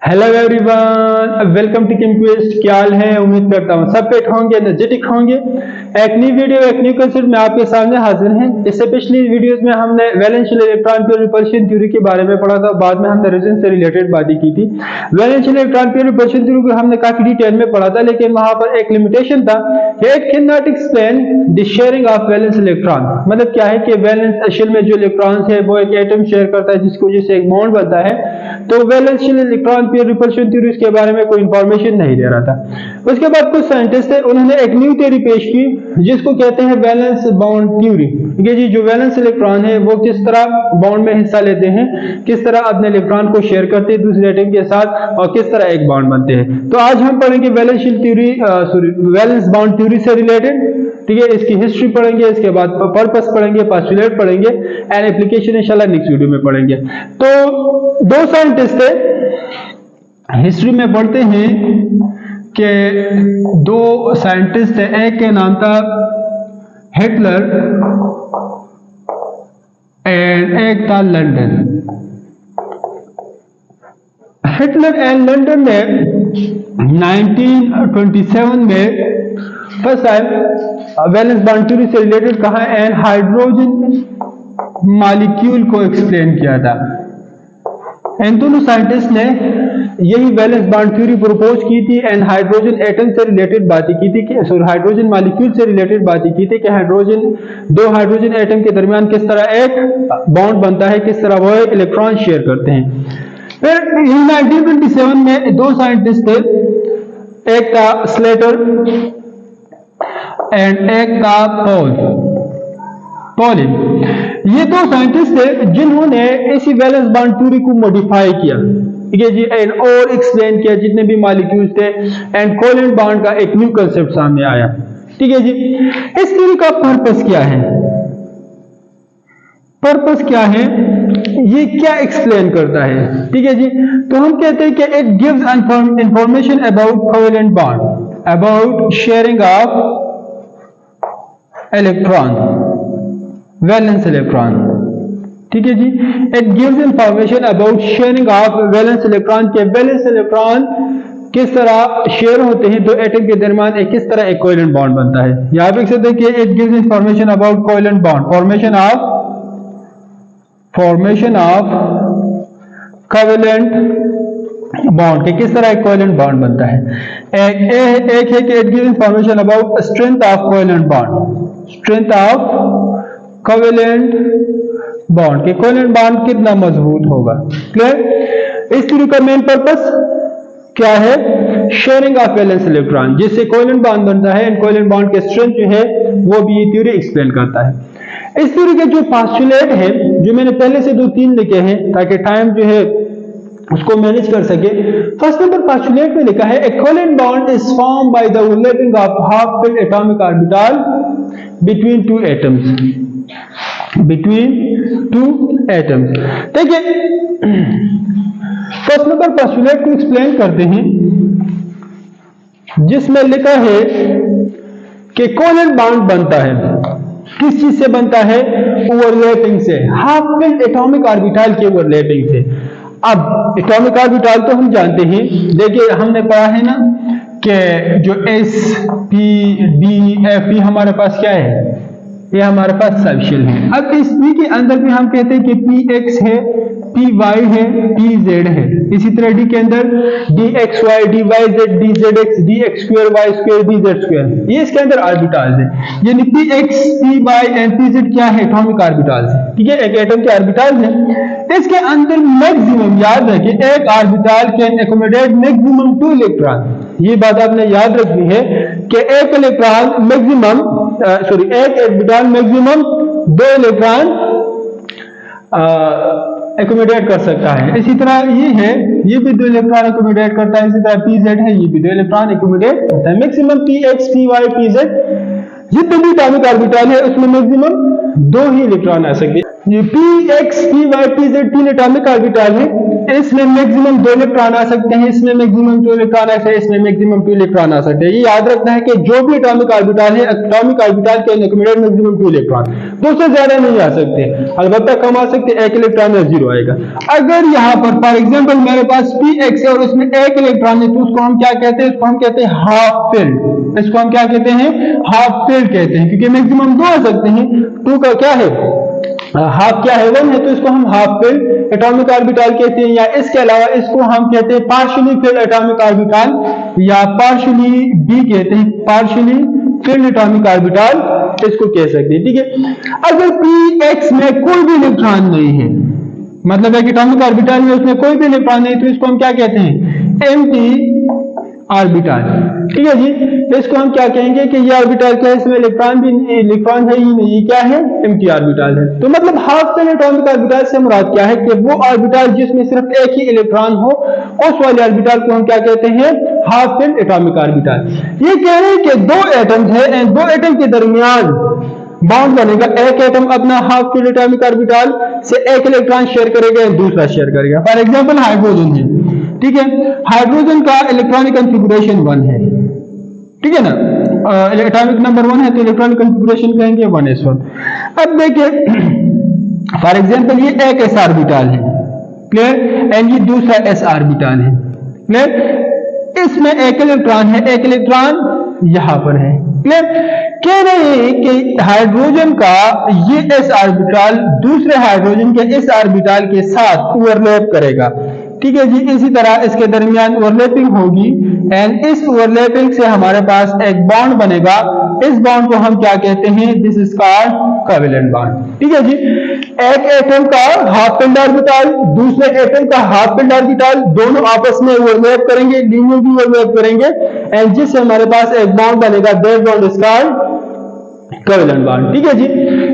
Hello everyone, welcome to Chemquist. क्या हाल है? उम्मीद करता हूँ सब फिट होंगे, एनर्जेटिक होंगे। एक नई वीडियो, एक न्यू कंसेप्ट में आपके सामने हाजिर हैं। इससे पिछली वीडियोस में हमने वैलेंशियल इलेक्ट्रॉन प्योर रिपल्शन थ्योरी के बारे में पढ़ा था। बाद में हमने रेजोनेंस से रिलेटेड बातें की थी। वैलेंशियल इलेक्ट्रॉन प्योर रिपल्शन थ्योरी को हमने काफी डिटेल में पढ़ा था, लेकिन वहां पर एक लिमिटेशन था कि it can not explain the sharing of valence electron. मतलब क्या है कि वैलेंस असल में जो इलेक्ट्रॉन्स है वो एक एटम शेयर करता है, जिसकी वजह से एक बॉन्ड बनता है। तो वैलेंशियल इलेक्ट्रॉन प्योर रिपल्शन थ्योरी के बारे में कोई इंफॉर्मेशन नहीं दे रहा था। उसके बाद कुछ साइंटिस्ट थे, उन्होंने एक न्यू थ्योरी पेश की जिसको कहते हैं वैलेंस बाउंड थ्योरी। ठीक है जी, जो वैलेंस इलेक्ट्रॉन है वो किस तरह बॉन्ड में हिस्सा लेते हैं, किस तरह अपने इलेक्ट्रॉन को शेयर करते हैं दूसरे एटम के साथ और किस तरह एक बॉन्ड बनते हैं। तो आज हम पढ़ेंगे वैलेंशियल थ्योरी वैलेंस बाउंड थ्योरी से रिलेटेड। ठीक है, इसकी हिस्ट्री पढ़ेंगे, इसके बाद पर्पस पढ़ेंगे, पोस्टुलेट पढ़ेंगे एंड एप्लीकेशन इंशाल्लाह नेक्स्ट वीडियो में पढ़ेंगे। तो दो साइंटिस्ट थे, हिस्ट्री में पढ़ते हैं कि दो साइंटिस्ट थे, एक के नाम था हिटलर एंड एक था लंदन। हिटलर एंड लंदन ने 1927 में first time valence bound theory से रिलेटेड कहा एंड हाइड्रोजन मॉलिक्यूल को एक्सप्लेन किया था। इन दोनों साइंटिस्ट ने यही वैलेंस बाउंड थ्योरी प्रपोज की थी एंड हाइड्रोजन एटम से रिलेटेड बातें की थी कि हाइड्रोजन मॉलिक्यूल से रिलेटेड बातें की थी कि दो हाइड्रोजन एटम के दरमियान किस तरह एक बॉन्ड बनता है, किस तरह वो इलेक्ट्रॉन शेयर करते हैं। फिर 1927 में दो साइंटिस्ट थे, एक था स्लेटर एंड एक था पॉलिन। ये दो साइंटिस्ट थे जिन्होंने इसी वैलेंस बाउंड थ्योरी को मॉडिफाई किया। ठीक है जी, एंड और एक्सप्लेन किया जितने भी मॉलिक्यूल्स थे एंड कोवेलेंट बॉन्ड का एक न्यू कांसेप्ट सामने आया। ठीक है जी, इस थ्योरी का पर्पस क्या है? पर्पस क्या है, ये क्या एक्सप्लेन करता है? ठीक है जी, तो हम कहते हैं कि it gives information about covalent bond, about sharing of electron, valence electron. ठीक है जी, it gives information about sharing of valence electron के वैलेंस इलेक्ट्रॉन किस तरह शेयर होते हैं, तो एटम के दरमियान किस तरह एक कोवेलेंट बॉन्ड बनता है। यहां पे देखिए कि it gives information about covalent bond, formation of covalent bond के किस तरह एक कोवेलेंट बॉन्ड बनता है। एक है कि it gives information about strength of covalent bond, strength of covalent bond के कोवेलेंट बॉन्ड कितना मजबूत होगा। क्लियर? इस थ्योरी का मेन पर्पस क्या है? शेयरिंग ऑफ वैलेंस इलेक्ट्रॉन, जिससे कोवेलेंट बॉन्ड बनता है एंड कोवेलेंट बॉन्ड के स्ट्रेंथ जो है वो भी ये थ्योरी एक्सप्लेन करता है। इस थ्योरी के जो पोस्टुलेट है, जो मैंने पहले से 2-3 लिखे हैं ताकि टाइम जो है उसको मैनेज कर सके। फर्स्ट नंबर पोस्टुलेट में लिखा है, ए covalent bond is formed by the overlapping of half filled atomic orbital between two atoms, देखिए फर्स्ट नंबर पोस्टुलेट को एक्सप्लेन करते हैं, जिसमें लिखा है कि कोवेलेंट बॉन्ड बनता है किस चीज से बनता है? ओवरलैपिंग से, हाफ फिल्ड एटॉमिक ऑर्बिटल के ओवरलैपिंग से। अब एटॉमिक ऑर्बिटल तो हम जानते हैं, देखिए हमने पढ़ा है ना कि जो s,p,d,f हमारे पास क्या है, ये हमारे पास सबशेल है। अब इस p के अंदर भी हम कहते हैं कि px है, py है, pz है। इसी तरह d के अंदर dxy, dyz, dzx, dx square, y square, dz square, ये इसके अंदर ऑर्बिटल्स है। यानी px, py एंड pz क्या है? एटॉमिक ऑर्बिटल्स है। ठीक है, एक एटम के ऑर्बिटल्स है। इसके अंदर मैक्सिमम, याद रखिए, एक orbital can accommodate maximum 2 electron. ये बात आपने याद रखनी है कि एक इलेक्ट्रॉन मैक्सिमम एक ऑर्बिटल मैक्सिमम 2 इलेक्ट्रॉन एकोमोडेट कर सकता है। इसी तरह ये है, ये भी 2 इलेक्ट्रॉन एकोमोडेट करता है। इसी तरह pz है, ये भी 2 इलेक्ट्रॉन एकोमोडेट करता है। मैक्सिमम px, py, pz जितने भी एटॉमिक ऑर्बिटल है उसमें मैक्सिमम 2 ही इलेक्ट्रॉन आ सकते हैं। ये px py pz तीन एटॉमिक ऑर्बिटल है, इसमें मैक्सिमम 2 इलेक्ट्रॉन आ सकते हैं, इसमें मैक्सिमम 2 इलेक्ट्रॉन आ सकते हैं, इसमें मैक्सिमम 2 इलेक्ट्रॉन आ सकते हैं। ये याद रखना है कि जो भी एटॉमिक ऑर्बिटल है, एटॉमिक ऑर्बिटल के अकोमोडेट मैक्सिमम 2 इलेक्ट्रॉन, 2 से ज्यादा नहीं आ सकते, अलबत्ता कम आ सकते, 1 इलेक्ट्रॉन या 0 आएगा। अगर यहाँ पर फॉर एग्जांपल मेरे पास px है और उसमें 1 इलेक्ट्रॉन है, तो उसको हम क्या कहते हैं? इसको हम कहते हैं हाफ फिल्ड। इसको हम क्या कहते हैं? हाफ फिल्ड कहते हैं, क्योंकि मैक्सिमम 2 आ सकते हैं, 2 का क्या है? हाफ क्या है? 1 है, तो इसको हम हाफ फिल्ड एटॉमिक ऑर्बिटल कहते हैं। या इसके अलावा इसको हम कहते हैं पार्शियली फिल्ड एटॉमिक ऑर्बिटल, या पार्शियली बी कहते हैं, पार्शियली फिल्ड एटॉमिक ऑर्बिटल इसको कह सकते हैं। ठीक है, अगर px में कोई भी इलेक्ट्रॉन नहीं है, मतलब एक एटॉमिक ऑर्बिटल में उसमें कोई भी इलेक्ट्रॉन नहीं, तो इसको हम क्या कहते हैं? Empty orbital. ठीक है जी, इसको हम क्या कहेंगे कि ये ऑर्बिटल क्या है? इसमें इलेक्ट्रॉन भी नहीं, इलेक्ट्रॉन है ही नहीं, ये क्या है? एम्प्टी ऑर्बिटल है। तो मतलब हाफ फिल्ड एटॉमिक ऑर्बिटल से मुराद क्या है? कि वो ऑर्बिटल जिसमें सिर्फ एक ही इलेक्ट्रॉन हो, उस वाले ऑर्बिटल को हम क्या कहते हैं? Half filled atomic orbital. ये कह रहे हैं कि 2 एटम्स है, 2 एटम के दरमियान बॉन्ड बनेगा, एक एटम अपना हाफ फिल्ड एटॉमिक ऑर्बिटल से 1 इलेक्ट्रॉन शेयर करेगा, दूसरा शेयर करेगा। फॉर एग्जांपल हाइड्रोजन है, ठीक है, हाइड्रोजन का इलेक्ट्रॉनिक कॉन्फ़िगरेशन 1 है, ठीक है ना, एटॉमिक नंबर 1 है, तो इलेक्ट्रॉनिक कॉन्फ़िगरेशन कहेंगे 1s1। अब देखिए फॉर एग्जांपल ये एक s ऑर्बिटल है, क्लियर, एंड ये दूसरा s ऑर्बिटल है, क्लियर, इसमें 1 इलेक्ट्रॉन है, 1 इलेक्ट्रॉन यहां पर है, क्लियर। कह रहे हैं कि हाइड्रोजन का ये s ऑर्बिटल दूसरे हाइड्रोजन के इस ऑर्बिटल के साथ ओवरलैप करेगा, ठीक है जी। इसी तरह इसके दरमियान ओवरलैपिंग होगी, एंड इस ओवरलैपिंग से हमारे पास एक बॉन्ड बनेगा। इस बॉन्ड को हम क्या कहते हैं? This is called covalent bond, ठीक है जी। एक एटम का हाफ फिल्ड ऑर्बिटल, दूसरे एटम का हाफ फिल्ड ऑर्बिटल, दोनों आपस में ओवरलैप करेंगे, लीनियरली ओवरलैप करेंगे, एंड जिससे हमारे पास एक बॉन्ड बनेगा, that bond is called covalent bond, ठीक है जी।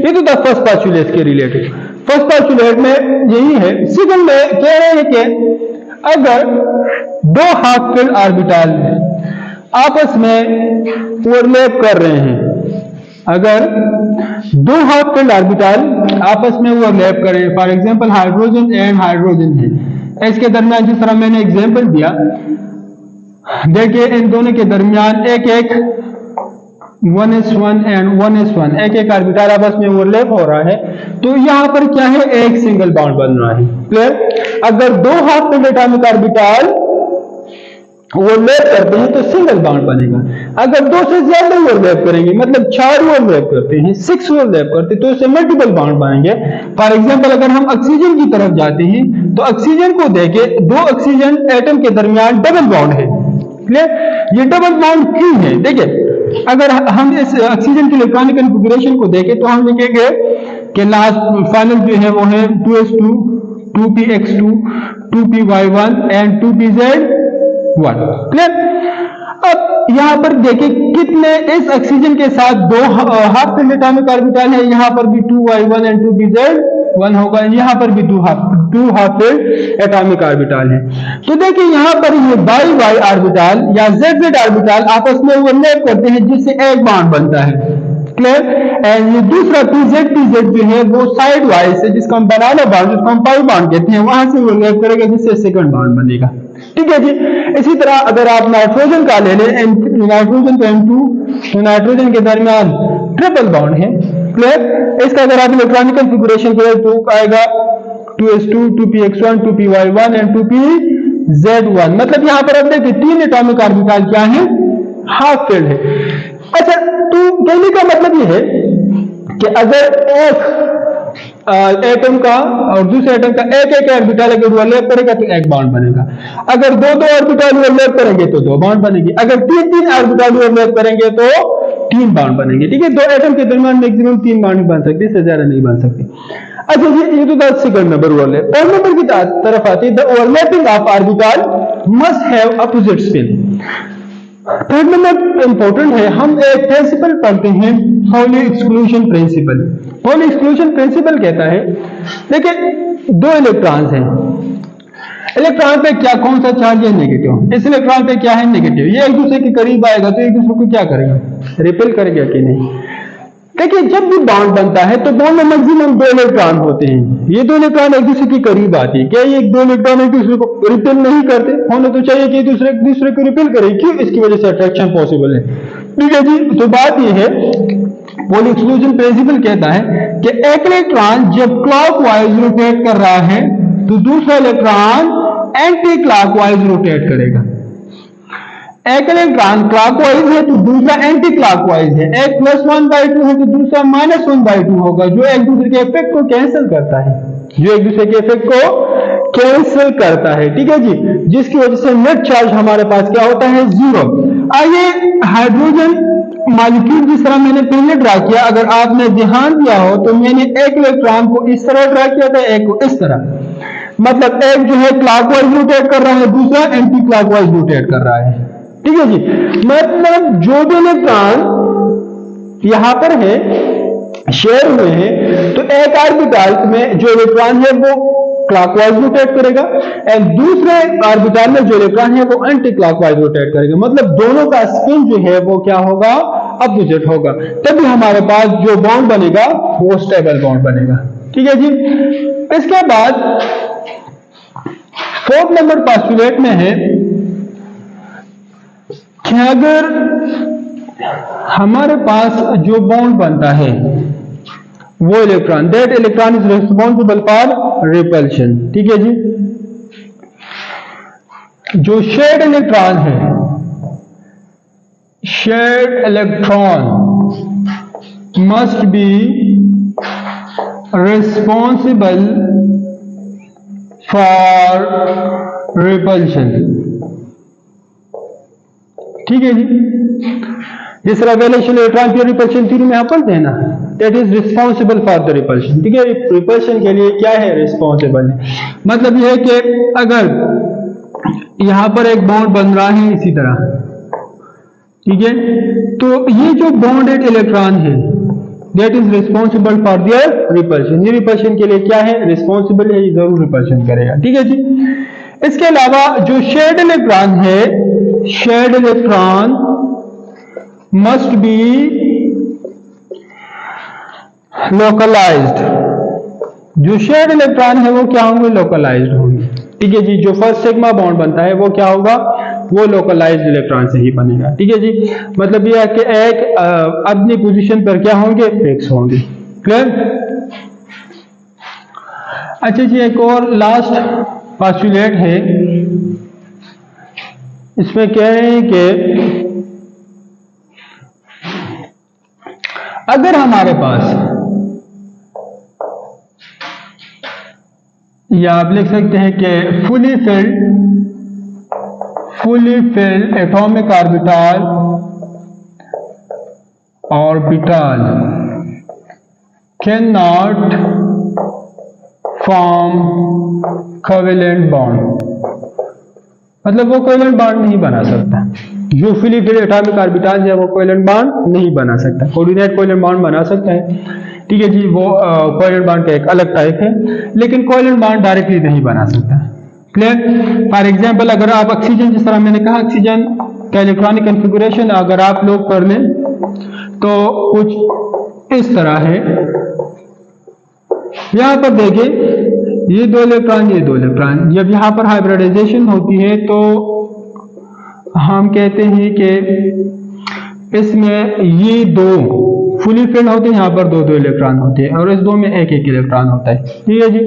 ये तो था फर्स्ट पोस्टुलेट के रिलेटेड। फर्स्ट पोस्टुलेट में यही है। सेकंड में कह रहे हैं कि अगर 2 हाफ फिल्ड ऑर्बिटल आपस में ओवरलैप कर रहे हैं, अगर 2 हाफ फिल्ड ऑर्बिटल आपस में ओवरलैप कर रहे हैं, for example hydrogen and hydrogen है, इसके दरमियान जिस तरह मैंने एग्जांपल दिया, देखिए इन दोनों के दरमियान एक 1s1 एंड 1s1 एक ऑर्बिटल आपस में ओवरलैप हो रहा है, तो यहां पर क्या है? एक सिंगल बॉन्ड बन रहा है, क्लियर। अगर 2 half filled atomic orbital overlap करते हैं तो सिंगल बॉन्ड बनेगा। अगर 2 से ज्यादा ओवरलैप करेंगे, मतलब 4 ओवरलैप करते हैं, 6 ओवरलैप करते हैं, तो इससे मल्टीपल बॉन्ड बनेंगे। फॉर एग्जांपल अगर हम ऑक्सीजन की तरफ जाते हैं, तो ऑक्सीजन को देखें, 2 ऑक्सीजन एटम के दरमियान डबल बॉन्ड है, क्लियर। ये डबल बॉन्ड क्यों है? देखिए, अगर हम इस ऑक्सीजन के इलेक्ट्रॉनिक कॉन्फ़िगरेशन को देखें, तो हम लिखेंगे कि लास्ट फाइनल जो है वो है 2s2 2px2 2py1 and 2pz1, clear. अब यहां पर देखिए कितने इस ऑक्सीजन के साथ 2 हाफ फिल्ड एटॉमिक ऑर्बिटल है, यहां पर भी 2y1 एंड 2pz1 होगा, यहां पर भी 2 हाफ फिल्ड एटॉमिक ऑर्बिटल है। तो देखिए यहां पर ये y ऑर्बिटल या z ऑर्बिटल आपस में ओवरलैप करते हैं, जिससे एक बॉन्ड बनता है, क्लियर। एंड ये दूसरा pz जो है वो साइड वाइज से, जिसको हम बनाना बॉन्ड, जिसको हम पाई बॉन्ड कहते हैं, वहां से ओवरलैप करेगा, जिससे सेकंड बॉन्ड बनेगा, ठीक है जी। इसी तरह अगर आप नाइट्रोजन का ले लें, नाइट्रोजन को N2, तो नाइट्रोजन के दरमियान ट्रिपल बॉन्ड है, क्लियर। इसका अगर आप इलेक्ट्रॉनिक कॉन्फ़िगरेशन करें तो आएगा 2s2 2px1 2py1 and 2pz1, मतलब यहां पर आप देखिए 3 एटॉमिक ऑर्बिटल क्या है? हाफ फिल्ड है। अच्छा, तो कहने का मतलब यह है कि अगर एक एटम का और दूसरे एटम का एक ऑर्बिटल अगर ओवरलैप करेगा तो एक बॉन्ड बनेगा। अगर 2 ऑर्बिटल ओवरलैप करेंगे तो 2 बॉन्ड बनेंगे। अगर 3 ऑर्बिटल ओवरलैप करेंगे तो 3 बॉन्ड बनेंगे, ठीक है। 2 एटम के दरमियान मैक्सिमम 3 बॉन्ड बन सकते, इससे ज्यादा नहीं बन सकते। अच्छा जी, ये तो था second number overlap. Third number की तरफ आती है, the overlapping of orbital must have opposite spin. Third number important है। हम एक प्रिंसिपल पढ़ते हैं, Pauli exclusion principle. Pauli exclusion principle कहता है, देखिए 2 इलेक्ट्रॉन्स हैं, इलेक्ट्रॉन पे क्या कौन सा चार्ज है? नेगेटिव। इस इलेक्ट्रॉन पे क्या है? नेगेटिव। ये एक दूसरे के करीब आएगा तो एक दूसरे को क्या करेगा? रिपेल करेगा कि नहीं? देखिए जब भी बॉन्ड बनता है तो बॉन्ड में मैक्सिमम 2 इलेक्ट्रॉन होते हैं। ये 2 इलेक्ट्रॉन एक दूसरे के करीब आते हैं। क्या ये 2 इलेक्ट्रॉन एक दूसरे को रिपेल नहीं करते? होना तो चाहिए कि दूसरे को रिपेल करें। क्यों? इसकी वजह से अट्रैक्शन पॉसिबल है। ठीक है जी। तो बात ये है, पॉली एक्सक्लूजन प्रिंसिपल कहता है कि एक इलेक्ट्रॉन जब क्लॉकवाइज रोटेट कर रहा है तो दूसरा इलेक्ट्रॉन एंटी क्लॉकवाइज रोटेट करेगा। एक इलेक्ट्रॉन क्लॉकवाइज है तो दूसरा एंटी क्लॉकवाइज है। एक +1/2 है तो दूसरा -1/2 होगा, जो एक दूसरे के इफेक्ट को कैंसिल करता है, ठीक है जी। जिसकी वजह से नेट चार्ज हमारे पास क्या होता है? 0। आइए हाइड्रोजन मॉलिक्यूल जिस तरह मैंने पहले ड्रा किया, अगर आपने ध्यान दिया हो तो मैंने एक इलेक्ट्रॉन को इस तरह ड्रा किया था, एक को इस तरह। मतलब एक जो है क्लॉकवाइज रोटेट कर रहा है, दूसरा एंटी क्लॉकवाइज रोटेट कर रहा है। ठीक है जी। मतलब जो भी इलेक्ट्रॉन यहां पर है शेयर हुए हैं, तो एक ऑर्बिटल में जो इलेक्ट्रॉन है वो क्लॉकवाइज रोटेट करेगा एंड दूसरे ऑर्बिटल में जो इलेक्ट्रॉन है वो एंटी क्लॉकवाइज रोटेट करेगा। मतलब दोनों का स्पिन जो है वो क्या होगा? अपोजिट होगा। तभी हमारे पास जो बॉन्ड बनेगा वो स्टेबल बॉन्ड बनेगा। ठीक है जी। इसके बाद 4th नंबर पोस्टुलेट में है कि अगर हमारे पास जो बॉन्ड बनता है वो electron, that electron is responsible for repulsion. ठीक है जी। जो शेयर्ड इलेक्ट्रॉन है, shared electron must be responsible for repulsion. ठीक है जी। जिस तरह वैलेंशियल इलेक्ट्रॉन की रिपल्शन थ्योरी में आप पढ़ते हैं ना, that is responsible for the repulsion. ठीक है। रिपल्शन के लिए क्या है? रिस्पॉन्सिबल है। मतलब यह है कि अगर यहां पर एक बॉन्ड बन रहा है इसी तरह, ठीक है, तो ये जो बॉन्डेड इलेक्ट्रॉन है that is responsible for their repulsion. ये रिपल्शन के लिए क्या है? रिस्पॉन्सिबल है, ये जरूर रिपल्शन करेगा। ठीक है जी। इसके अलावा जो शेयर्ड इलेक्ट्रॉन है, shared electron must be localized. जो शेयर्ड इलेक्ट्रॉन है वो क्या होंगे? लोकलाइज्ड होंगे। ठीक है जी। जो फर्स्ट सिग्मा बॉन्ड बनता है वो क्या होगा? वो लोकलाइज्ड इलेक्ट्रॉन से ही बनेगा। ठीक है जी। मतलब यह है कि एक अपनी पोजीशन पर क्या होंगे? फिक्स होंगे। क्लियर? अच्छा जी। एक और लास्ट पोस्टुलेट है, इसमें कह रहे हैं कि अगर हमारे पास, या आप लिख सकते हैं कि fully filled atomic orbital can not form covalent bond. मतलब वो कोवेलेंट बॉन्ड नहीं बना सकता। जो फुली फिल्ड एटॉमिक ऑर्बिटल है वो कोवेलेंट बॉन्ड नहीं बना सकता। कोऑर्डिनेट कोवेलेंट बॉन्ड बना सकता है। ठीक है जी। वो कोवेलेंट बॉन्ड का एक अलग टाइप है, लेकिन कोवेलेंट बॉन्ड डायरेक्टली नहीं बना सकता। क्लियर? फॉर एग्जांपल अगर आप ऑक्सीजन, जिस तरह मैंने कहा ऑक्सीजन का इलेक्ट्रॉनिक कॉन्फ़िगरेशन अगर आप लोग पढ़ लें तो कुछ इस तरह है। यहां पर देखिए ये 2 इलेक्ट्रॉन, ये 2 इलेक्ट्रॉन। जब यहां पर हाइब्रिडाइजेशन होती है तो हम कहते हैं कि इसमें ये 2 फुली फिल्ड होते हैं, यहाँ पर 2 इलेक्ट्रॉन होते हैं और इस 2 में एक इलेक्ट्रॉन होता है। ठीक है जी।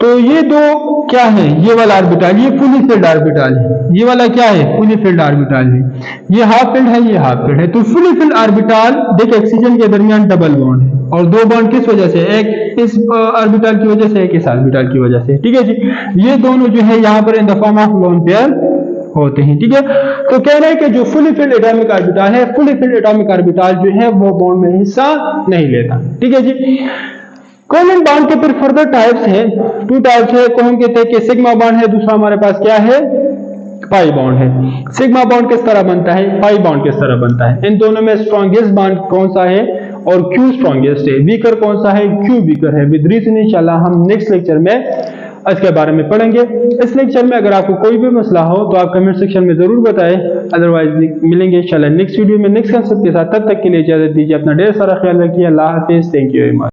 तो ये 2 क्या है? ये वाला ऑर्बिटल, ये फुली फिल्ड ऑर्बिटल है। ये वाला क्या है? फुली फिल्ड ऑर्बिटल है। ये हाफ फिल्ड है, ये हाफ फिल्ड है। तो फुली फिल्ड ऑर्बिटल देखिए ऑक्सीजन के दरमियान डबल बॉन्ड है और 2 बॉन्ड किस वजह से? एक इस ऑर्बिटल की वजह से, एक इस ऑर्बिटल की वजह से। ठीक है जी। ये दोनों जो है यहाँ पर in the form of lone pair होते हैं। ठीक है। तो कह रहे हैं कि जो फुली फिल्ड एटॉमिक ऑर्बिटल है, फुली फिल्ड एटॉमिक ऑर्बिटल जो है वो बॉन्ड में हिस्सा नहीं लेता। ठीक है जी। कोवेलेंट बॉन्ड के फिर फर्दर टाइप्स है, 2 टाइप्स है। को हम कहते हैं कि सिग्मा बॉन्ड है, दूसरा हमारे पास क्या है? पाई बॉन्ड है। सिग्मा बॉन्ड किस तरह बनता है? पाई बॉन्ड किस तरह बनता है? इन दोनों में स्ट्रॉन्गेस्ट बॉन्ड कौन सा है और क्यों स्ट्रॉन्गेस्ट है? वीकर कौन सा है? क्यों वीकर है? विद रीजन इंशाल्लाह हम नेक्स्ट लेक्चर में इसके बारे में पढ़ेंगे। इस लेक्चर में अगर आपको कोई भी मसला हो तो आप कमेंट सेक्शन में जरूर बताएं, अदरवाइज मिलेंगे इंशाल्लाह नेक्स्ट वीडियो में नेक्स्ट कंसेप्ट के साथ। तब तक के लिए इजाजत दीजिए, अपना ढेर सारा ख्याल रखिए। अल्लाह हाफिज। Thank you very much.